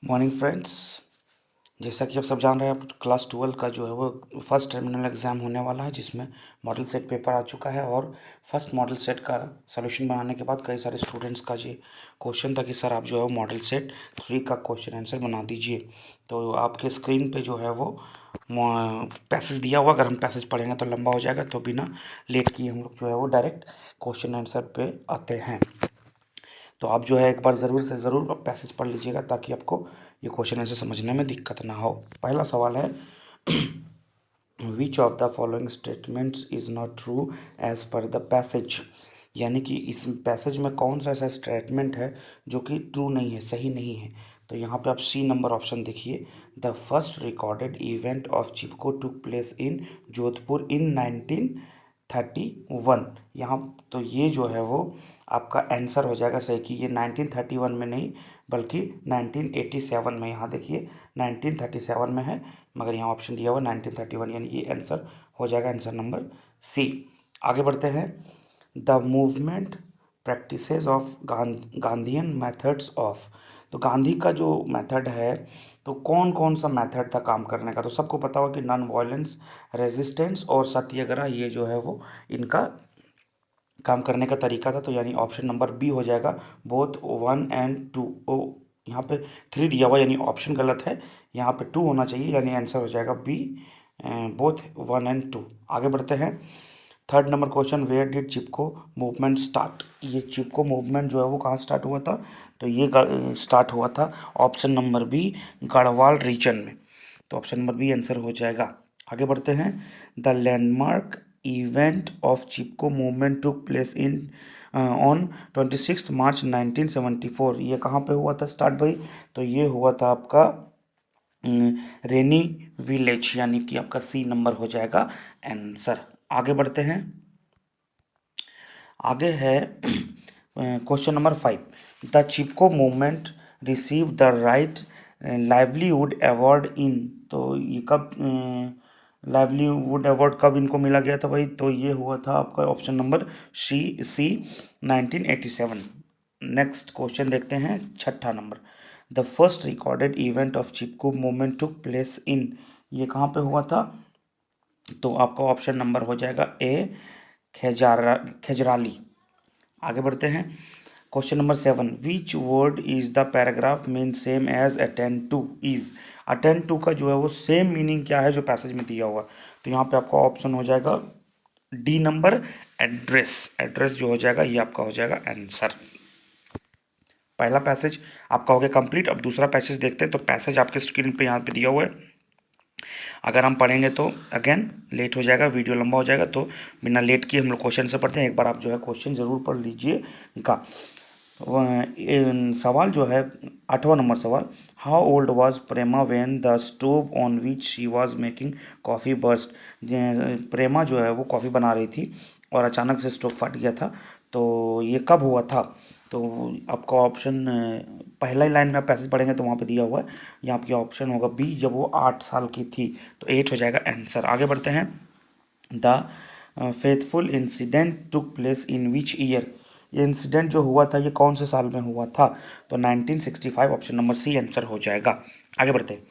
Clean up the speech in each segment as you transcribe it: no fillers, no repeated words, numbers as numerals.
Morning friends. जैसा कि आप सब जान रहे हैं, आप क्लास 12 का जो है वो फर्स्ट टर्मिनल एग्ज़ाम होने वाला है, जिसमें मॉडल सेट पेपर आ चुका है। और फर्स्ट मॉडल सेट का सॉल्यूशन बनाने के बाद कई सारे स्टूडेंट्स का ये क्वेश्चन था कि सर आप जो है वो मॉडल सेट 3 का क्वेश्चन आंसर बना दीजिए। तो आपके स्क्रीन पे जो है वो पैसेज दिया हुआ, अगर हम पैसेज पढ़ेंगे तो लंबा हो जाएगा, तो बिना लेट किए हम लोग जो है वो डायरेक्ट क्वेश्चन आंसर पे आते हैं। तो आप जो है एक बार ज़रूर से ज़रूर पैसेज पढ़ लीजिएगा, ताकि आपको ये क्वेश्चन आंसर समझने में दिक्कत ना हो। पहला सवाल है, which of the following statements is not true as per the passage. यानी कि इस पैसेज में कौन सा ऐसा स्टेटमेंट है जो कि ट्रू नहीं है, सही नहीं है। तो यहाँ पे आप सी नंबर ऑप्शन देखिए, the first recorded event of Chipko took place in Jodhpur in 1931। यहाँ तो ये जो है वो आपका आंसर हो जाएगा सही, कि ये 1931 में नहीं बल्कि 1987 में। यहाँ देखिए 1937 में है, मगर यहाँ ऑप्शन दिया हुआ 1931, यानी ये आंसर हो जाएगा आंसर नंबर सी। आगे बढ़ते हैं, the movement practices of Gandhian methods of. तो गांधी का जो मेथड है, तो कौन कौन सा मेथड था काम करने का। तो सबको पता होगा कि नॉन वायलेंस, रेजिस्टेंस और सत्याग्रह, ये जो है वो इनका काम करने का तरीका था। तो यानी ऑप्शन नंबर बी हो जाएगा, बोथ 1 एंड 2। ओ, यहाँ पे 3 दिया हुआ, यानी ऑप्शन गलत है, यहाँ पे 2 होना चाहिए, यानी आंसर हो जाएगा बी, बोथ 1 एंड 2। आगे बढ़ते हैं, third number question, where did Chipko movement start. ये चिपको मूवमेंट जो है वो कहाँ स्टार्ट हुआ था। तो ये स्टार्ट हुआ था option number B, Garhwal region में। तो ऑप्शन नंबर बी आंसर हो जाएगा। आगे बढ़ते हैं, the landmark event of Chipko movement took place in on 26 मार्च 1974। ये कहाँ पे हुआ था स्टार्ट भाई। तो ये हुआ था आपका रेनी विलेज, यानी कि आपका सी नंबर हो जाएगा आंसर। आगे बढ़ते हैं, आगे है question number 5, the Chipko movement receive the right livelihood award in. तो ये कब लाइवलीहुड अवार्ड कब इनको मिला गया था भाई। तो ये हुआ था आपका option number C 1987। Next question देखते हैं, छठा नंबर, the first recorded event of Chipko movement took place in. ये कहाँ पे हुआ था। तो आपका ऑप्शन नंबर हो जाएगा ए, खेजराली। आगे बढ़ते हैं, question number 7, which word is the paragraph mean same as attend to is. Attend to का जो है वो सेम मीनिंग क्या है जो पैसेज में दिया हुआ। तो यहाँ पे आपका ऑप्शन हो जाएगा डी नंबर, एड्रेस। एड्रेस जो हो जाएगा ये आपका हो जाएगा आंसर। पहला पैसेज आपका हो गया कंप्लीट। अब दूसरा पैसेज देखते हैं। तो पैसेज आपके स्क्रीन पे यहाँ पे दिया हुआ है, अगर हम पढ़ेंगे तो अगेन लेट हो जाएगा, वीडियो लंबा हो जाएगा। तो बिना लेट किए हम लोग क्वेश्चन से पढ़ते हैं। एक बार आप जो है क्वेश्चन ज़रूर पढ़ लीजिएगा। सवाल जो है 8वां नंबर सवाल, how old was Prema when the stove on which she was making coffee burst. Prema जो है वो कॉफ़ी बना रही थी और अचानक से स्टोव फट गया था। तो ये कब हुआ था। तो आपका ऑप्शन पहला ही लाइन में आप पैसेज पढ़ेंगे तो वहाँ पे दिया हुआ है, यहाँ आपकी ऑप्शन होगा बी, जब वो 8 साल की थी। तो 8 हो जाएगा आंसर। आगे बढ़ते हैं, the faithful incident took place in which year. ये इंसिडेंट जो हुआ था ये कौन से साल में हुआ था। तो 1965, ऑप्शन नंबर सी आंसर हो जाएगा। आगे बढ़ते हैं,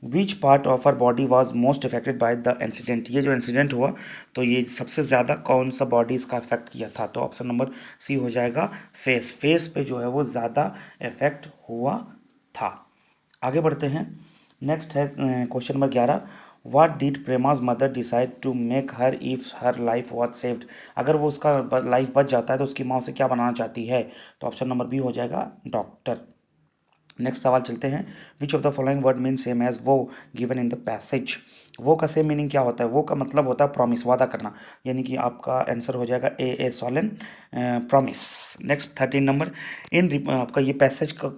which part of our body was most affected by the incident. ये जो इंसिडेंट हुआ तो ये सबसे ज़्यादा कौन सा बॉडी इसका इफेक्ट किया था। तो ऑप्शन नंबर सी हो जाएगा फेस। फेस पे जो है वो ज़्यादा इफेक्ट हुआ था। आगे बढ़ते हैं, नेक्स्ट है question number 11, what did Prema's mother decide to make her if her life was saved. अगर वो उसका लाइफ बच जाता है तो उसकी माँ उसे क्या बनाना चाहती है। तो ऑप्शन नंबर बी हो जाएगा डॉक्टर। नेक्स्ट सवाल चलते हैं, which of the following word mean same as woe given in the passage. Woe का सेम मीनिंग क्या होता है। वो का मतलब होता है प्रॉमिस, वादा करना, यानी कि आपका आंसर हो जाएगा ए सोलन प्रॉमिस। नेक्स्ट 13 नंबर, इन आपका ये पैसेज का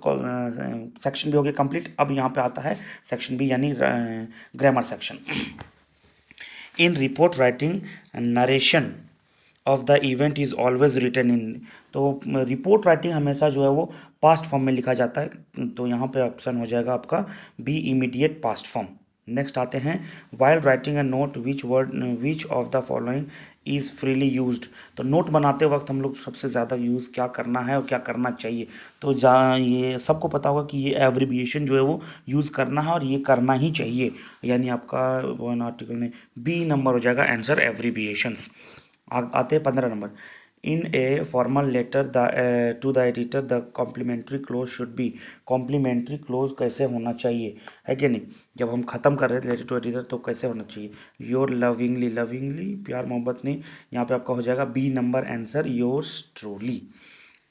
सेक्शन भी हो गया कंप्लीट। अब यहाँ पे आता है सेक्शन बी, यानी grammar section. In report writing narration of the event is always written in. तो रिपोर्ट राइटिंग हमेशा जो है वो पास्ट फॉर्म में लिखा जाता है। तो यहाँ पे ऑप्शन हो जाएगा आपका B, immediate past form. Next आते हैं, while writing a note which of the following is freely used. तो नोट बनाते वक्त हम लोग सबसे ज़्यादा यूज़ क्या करना है और क्या करना चाहिए, तो ये सबको पता होगा कि ये एब्रिविएशन जो है वो यूज़ करना है और ये करना ही चाहिए, यानी आपका वन आर्टिकल में बी नंबर हो जाएगा आंसर एब्रिविएशंस। आते हैं 15 नंबर। In a formal letter the to the editor the complimentary close should be. Complimentary close कैसे होना चाहिए, है कि नहीं, जब हम ख़त्म कर रहे थे लेटर टू एडिटर तो कैसे होना चाहिए, योर लविंगली, लविंगली प्यार मोहब्बत नहीं, यहाँ पे आपका हो जाएगा B number answer yours truly.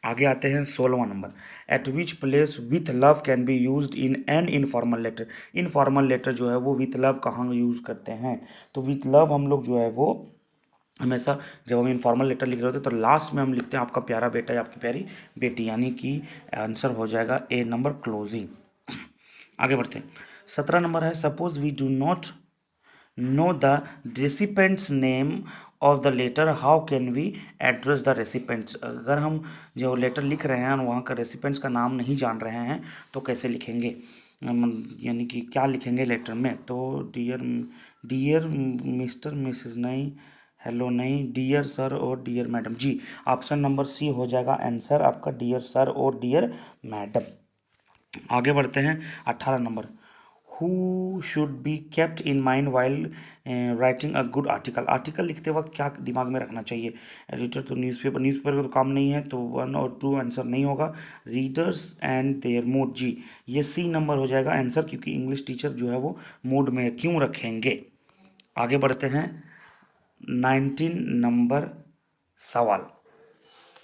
आगे आते हैं 16वां number. At which place with love can be use in an informal letter. Informal letter जो है वो विथ लव कहाँ यूज़ करते हैं, तो विथ लव हम लोग जो है वो हमेशा जब हम इनफॉर्मल लेटर लिख रहे होते हैं तो लास्ट में हम लिखते हैं आपका प्यारा बेटा या आपकी प्यारी बेटी, यानी कि आंसर हो जाएगा ए नंबर क्लोजिंग। आगे बढ़ते हैं 17 नंबर है। Suppose we do not know the recipient's name of the letter, how can we address the recipients. अगर हम जो लेटर लिख रहे हैं और वहाँ का रेसिपेंट्स का नाम नहीं जान रहे हैं तो कैसे लिखेंगे, यानी कि क्या लिखेंगे लेटर में, तो डियर, डियर मिस्टर मिसेस नहीं, हेलो नहीं, डियर सर और डियर मैडम, जी ऑप्शन नंबर सी हो जाएगा आंसर आपका डियर सर और डियर मैडम। आगे बढ़ते हैं 18 number. Who should be kept in mind while writing a good article. Article लिखते वक्त क्या दिमाग में रखना चाहिए, एडिटर तो न्यूज़पेपर, न्यूज़पेपर का तो काम नहीं है तो 1 और 2 आंसर नहीं होगा, रीडर्स एंड देयर मूड, जी ये सी नंबर हो जाएगा आंसर, क्योंकि इंग्लिश टीचर जो है वो मूड में क्यों रखेंगे। आगे बढ़ते हैं 19 नंबर सवाल।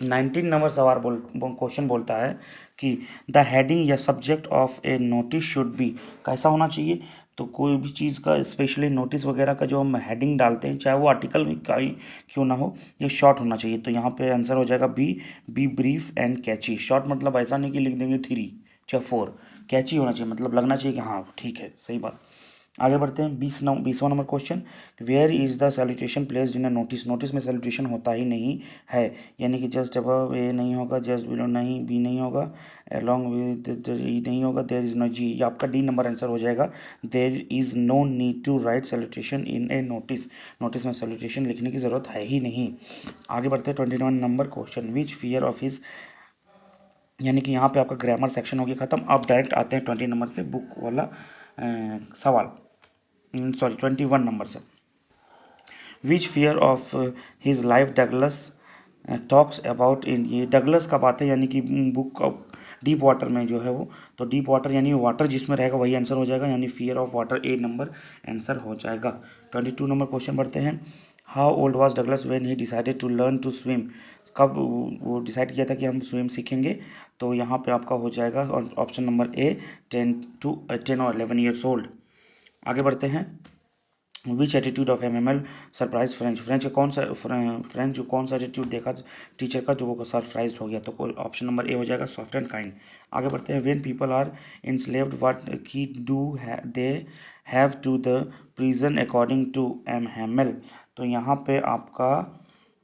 19 नंबर सवाल क्वेश्चन बोलता है कि द हेडिंग या subject of A notice should be. कैसा होना चाहिए, तो कोई भी चीज़ का स्पेशली नोटिस वगैरह का जो हम हेडिंग डालते हैं चाहे वो आर्टिकल में का ही क्यों ना हो, ये शॉर्ट होना चाहिए, तो यहाँ पे आंसर हो जाएगा B brief and catchy. Short मतलब ऐसा नहीं कि लिख देंगे 3 चाहे 4, कैची होना चाहिए, मतलब लगना चाहिए कि हाँ ठीक है सही बात। आगे बढ़ते हैं 20वां number question. Where is the salutation placed in a notice. Notice में सैल्यूटेशन होता ही नहीं है, यानी कि जस्ट अबव ए नहीं होगा, जस्ट बिलो नहीं, बी नहीं होगा, अलॉन्ग विद ई नहीं होगा, देयर इज़ नो जी, ये आपका डी नंबर आंसर हो जाएगा। There is no need to write salutation in a notice. Notice में सैल्यूटेशन लिखने की ज़रूरत है ही नहीं। आगे बढ़ते हैं 21 number question. Which fear of his, यानी कि यहाँ पे आपका ग्रामर सेक्शन हो गया खत्म। अब डायरेक्ट आते हैं 20 नंबर से बुक वाला सवाल, सॉरी 21 नंबर से। Which fear of his life Douglas talks about in. ये डगलस का बात है, यानी कि बुक ऑफ डीप वाटर में जो है वो, तो डीप वाटर यानी वाटर जिसमें रहेगा वही आंसर हो जाएगा, यानी fear of water A number answer हो जाएगा। 22 नंबर क्वेश्चन बढ़ते हैं। How old was Douglas when he decided to learn to swim. कब वो डिसाइड किया था कि हम स्विम सीखेंगे, तो यहाँ पे आपका हो जाएगा ऑप्शन नंबर ए 10 और 11 ईयर्स ओल्ड। आगे बढ़ते हैं। Which attitude of M surprise French. French जो कौन सा एटीट्यूड देखा टीचर का जो वो सरप्राइज हो गया, तो ऑप्शन नंबर ए हो जाएगा सॉफ्ट एंड काइंड। आगे बढ़ते हैं। When people are enslaved what key do they have to the prison according to M Hamel. तो यहाँ पे आपका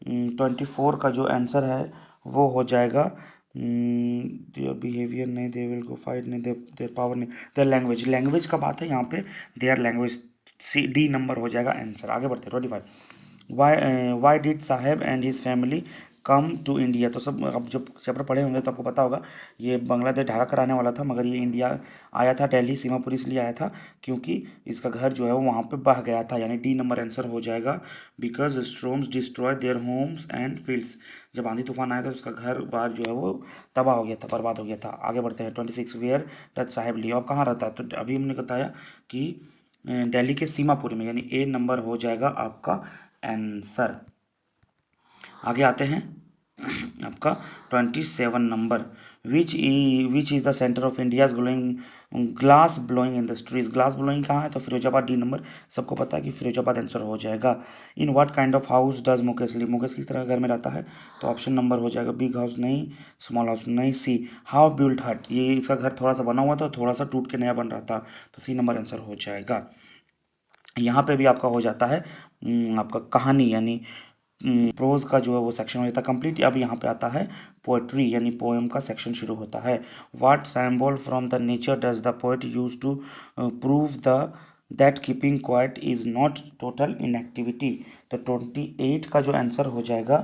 24 का जो आंसर है वो हो जाएगा देयर बिहेवियर नहीं, दे विल गो फाइट नहीं, देयर पावर नहीं, देयर लैंग्वेज। लैंग्वेज का बात है यहाँ पे, their language, C D number हो जाएगा आंसर। आगे बढ़ते हैं 25। Why did sahib and his family come to India. तो सब अब जब चैप्टर पढ़े होंगे तो आपको पता होगा ये बांग्लादेश ढाका कराने वाला था, मगर ये इंडिया आया था, दिल्ली सीमापुर इसलिए आया था क्योंकि इसका घर जो है वो वहाँ पे बह गया था, यानी डी नंबर आंसर हो जाएगा। Because storms destroy their homes and fields. जब आंधी तूफान आया था तो उसका घर बार जो है वो तबाह हो गया था, बर्बाद हो गया था। आगे बढ़ते हैं 26। Where Dutch sahib live. अब कहाँ रहता है, तो अभी हमने बताया कि दिल्ली के सीमापुरी में, यानी ए नंबर हो जाएगा आपका आंसर। आगे आते हैं आपका 27 number. Which is the centre of India's glowing glass blowing industries. Glass blowing कहाँ है, तो फिरोजाबाद, डी नंबर सबको पता है कि फिरोजाबाद आंसर हो जाएगा। In what kind of house does Mukesh live. Mukesh किस तरह का घर में रहता है, तो ऑप्शन नंबर हो जाएगा बिग हाउस नहीं, स्मॉल हाउस नहीं, सी हाउ बिल्ट हट। ये इसका घर थोड़ा सा बना हुआ था, थोड़ा सा टूट के नया बन रहा था, तो सी नंबर आंसर हो जाएगा। यहाँ पे भी आपका हो जाता है आपका कहानी यानी प्रोज का जो है वो सेक्शन हो जाता है कंप्लीट। अब यहाँ पे आता है पोएट्री यानी पोएम का सेक्शन शुरू होता है। What symbol from the nature does the poet use to prove the that keeping quiet is not total inactivity. तो 28 का जो आंसर हो जाएगा,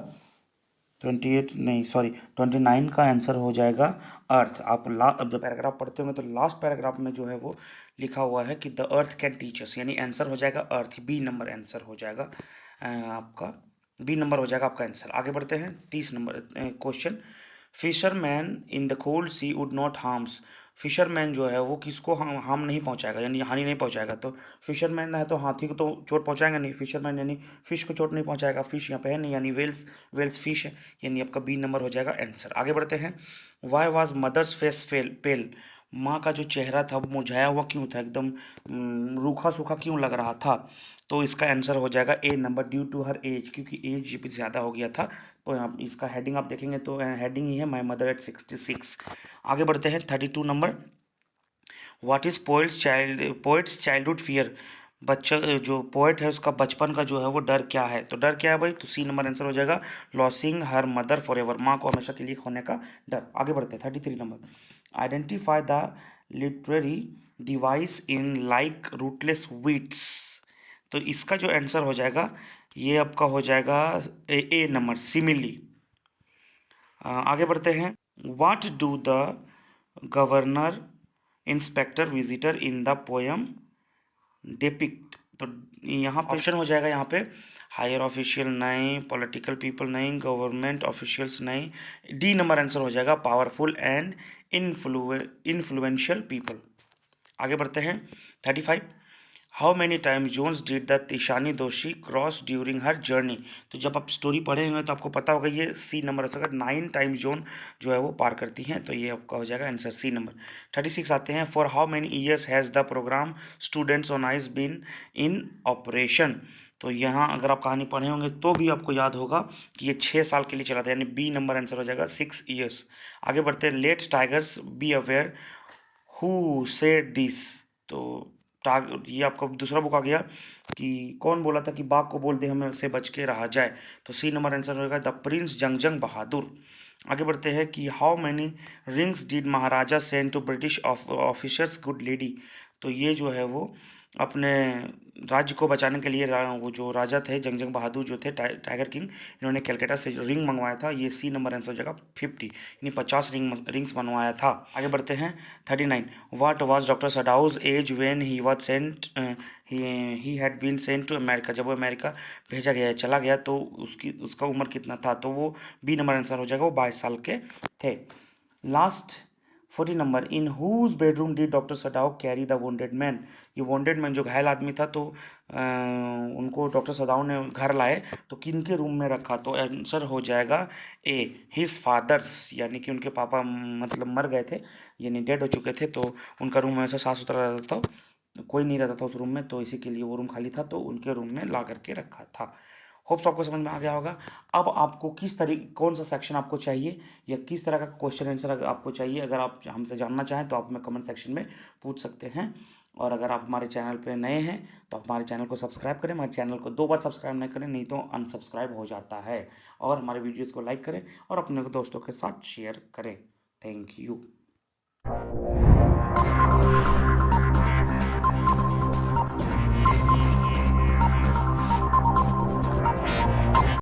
28 नहीं सॉरी 29 का आंसर हो जाएगा अर्थ। आप पैराग्राफ पढ़ते होंगे तो लास्ट पैराग्राफ में जो है वो लिखा हुआ है कि the earth can teach us, यानी आंसर हो जाएगा अर्थ, बी नंबर आंसर हो जाएगा आपका, बी नंबर हो जाएगा आपका आंसर। आगे बढ़ते हैं 30 number question. Fisherman in the cold sea would not harms. Fisherman जो है वो किसको हार्म नहीं पहुंचाएगा, यानी हानि नहीं पहुंचाएगा। तो फिशरमैन है तो हाथी को तो चोट पहुंचाएगा नहीं, फिशरमैन यानी फिश को चोट नहीं पहुंचाएगा, फिश यहाँ पे है नहीं, यानी वेल्स, वेल्स फिश है, यानी आपका बी नंबर हो जाएगा आंसर। आगे बढ़ते हैं। वाई वाज मदर्स फेस पेल। माँ का जो चेहरा था वो मुरझाया हुआ क्यों था, एकदम रूखा सूखा क्यों लग रहा था। तो इसका आंसर हो जाएगा A number, due to her age, क्योंकि एज भी ज़्यादा हो गया था। तो आप इसका हेडिंग आप देखेंगे तो हेडिंग ही है माई मदर एट 66। आगे बढ़ते हैं 32 number. What is poets childhood fear. बच्चा जो पोएट है उसका बचपन का जो है वो डर क्या है। तो डर क्या है भाई, तो सी नंबर आंसर हो जाएगा losing her mother for ever, माँ को हमेशा के लिए खोने का डर। आगे बढ़ते हैं 33 number. Identify the literary device in like rootless weeds. तो इसका जो आंसर हो जाएगा ये आपका हो जाएगा ए नंबर सिमिली। आगे बढ़ते हैं। What do the governor inspector visitor in the poem depict. तो यहाँ पे ऑप्शन हो जाएगा, यहाँ पे हायर ऑफिशियल नहीं, पॉलिटिकल पीपल नहीं, गवर्नमेंट ऑफिशियल्स नहीं, डी नंबर आंसर हो जाएगा पावरफुल एंड इन्फ्लुएंशियल पीपल। आगे बढ़ते हैं 35। How many times zones did the Tishani Doshi cross during her journey. तो जब आप स्टोरी पढ़े होंगे तो आपको पता होगा ये सी नंबर हो 9 टाइम्स जोन जो है वो पार करती हैं, तो ये आपका हो जाएगा आंसर सी नंबर। 36 आते हैं। For how many years has the programme students on ice been in operation. तो यहाँ अगर आप कहानी पढ़े होंगे तो भी आपको याद होगा कि ये 6 साल के लिए चला था, यानी बी नंबर आंसर हो जाएगा 6 ईयर्स। आगे बढ़ते हैं। Let tigers be aware who said this. तो ये आपका दूसरा बुक आ गया कि कौन बोला था कि बाघ को बोल दे हमें से बच के रहा जाए। तो सी नंबर आंसर होगा द प्रिंस जंगजंग बहादुर। आगे बढ़ते हैं कि how many rings did maharaja send to British officers good lady. तो ये जो है वो अपने राज्य को बचाने के लिए वो जो राजा थे जंगजंग बहादुर जो थे टाइगर किंग, इन्होंने कलकत्ता से रिंग मंगवाया था। ये सी नंबर आंसर हो जाएगा 50, यानी 50 रिंग्स बनवाया था। आगे बढ़ते हैं 39। What was doctor Sadao's age when he was sent he had been sent to America. जब वो अमेरिका भेजा गया चला गया तो उसका उम्र कितना था। तो वो बी नंबर आंसर हो जाएगा, वो 22 साल के थे। Last 40 number. In whose bedroom did doctor Sadao carry the wounded man. ये वोंडेड मैन जो घायल आदमी था तो उनको डॉक्टर सदाओ ने घर लाए तो किनके रूम में रखा। तो आंसर हो जाएगा ए हिज फादर्स, यानी कि उनके पापा मतलब मर गए थे, यानी डेड हो चुके थे, तो उनका रूम हमेशा साफ सुथरा रहता था, कोई नहीं रहता था उस रूम में, तो इसी के लिए वो रूम खाली था तो उनके रूम में ला करके रखा था। होप्स आपको समझ में आ गया होगा। अब आपको किस तरीके कौन सा सेक्शन आपको चाहिए या किस तरह का क्वेश्चन आंसर अगर आपको चाहिए, अगर आप हमसे जानना चाहें तो आप हमें कमेंट सेक्शन में पूछ सकते हैं। और अगर आप हमारे चैनल पे नए हैं तो आप हमारे चैनल को सब्सक्राइब करें। हमारे चैनल को 2 बार सब्सक्राइब नहीं करें नहीं तो अनसब्सक्राइब हो जाता है। और हमारे वीडियोज़ को लाइक करें और अपने दोस्तों के साथ शेयर करें। Thank you.